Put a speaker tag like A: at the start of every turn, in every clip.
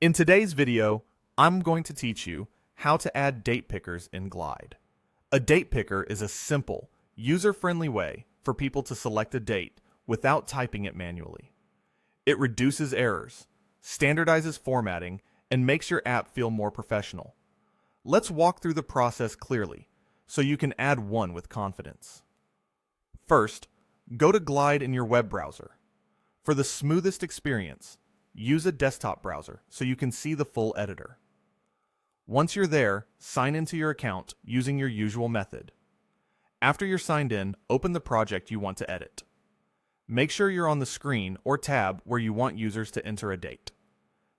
A: In today's video, I'm going to teach you how to add date pickers in Glide. A date picker is a simple, user-friendly way for people to select a date without typing it manually. It reduces errors, standardizes formatting, and makes your app feel more professional. Let's walk through the process clearly so you can add one with confidence. First, go to Glide in your web browser. For the smoothest experience, use a desktop browser so you can see the full editor. Once you're there, sign into your account using your usual method. After you're signed in, open the project you want to edit. Make sure you're on the screen or tab where you want users to enter a date.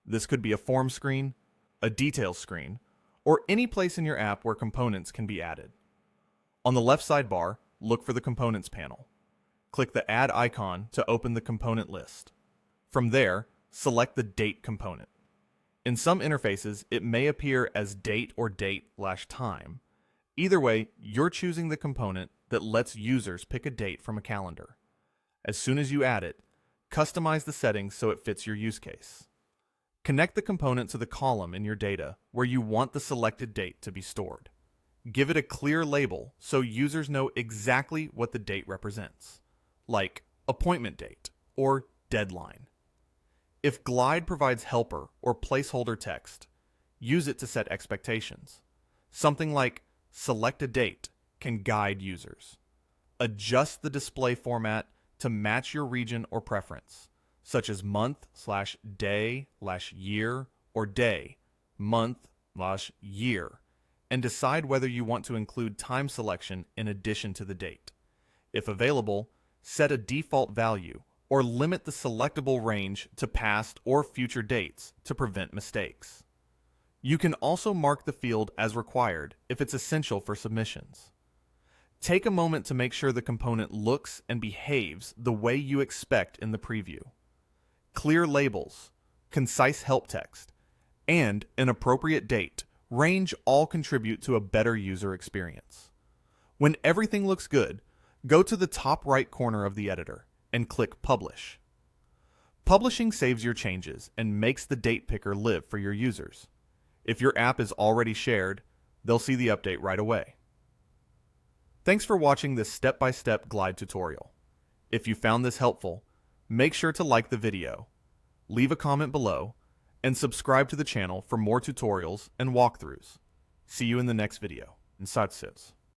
A: This could be a form screen, a details screen, or any place in your app where components can be added. On the left sidebar, look for the Components panel. Click the Add icon to open the component list. From there, select the Date component. In some interfaces, it may appear as date or date/time. Either way, you're choosing the component that lets users pick a date from a calendar. As soon as you add it, customize the settings so it fits your use case. Connect the component to the column in your data where you want the selected date to be stored. Give it a clear label so users know exactly what the date represents, like appointment date or deadline. If Glide provides helper or placeholder text, use it to set expectations. Something like select a date can guide users. Adjust the display format to match your region or preference, such as month/day/year or day, month/year, and decide whether you want to include time selection in addition to the date. If available, set a default value or limit the selectable range to past or future dates to prevent mistakes. You can also mark the field as required if it's essential for submissions. Take a moment to make sure the component looks and behaves the way you expect in the preview. Clear labels, concise help text, and an appropriate date range all contribute to a better user experience. When everything looks good, go to the top right corner of the editor and click Publish. Publishing saves your changes and makes the date picker live for your users. If your app is already shared, they'll see the update right away. Thanks for watching this step-by-step Glide tutorial. If you found this helpful, make sure to like the video, leave a comment below, and subscribe to the channel for more tutorials and walkthroughs. See you in the next video. Inside Sits.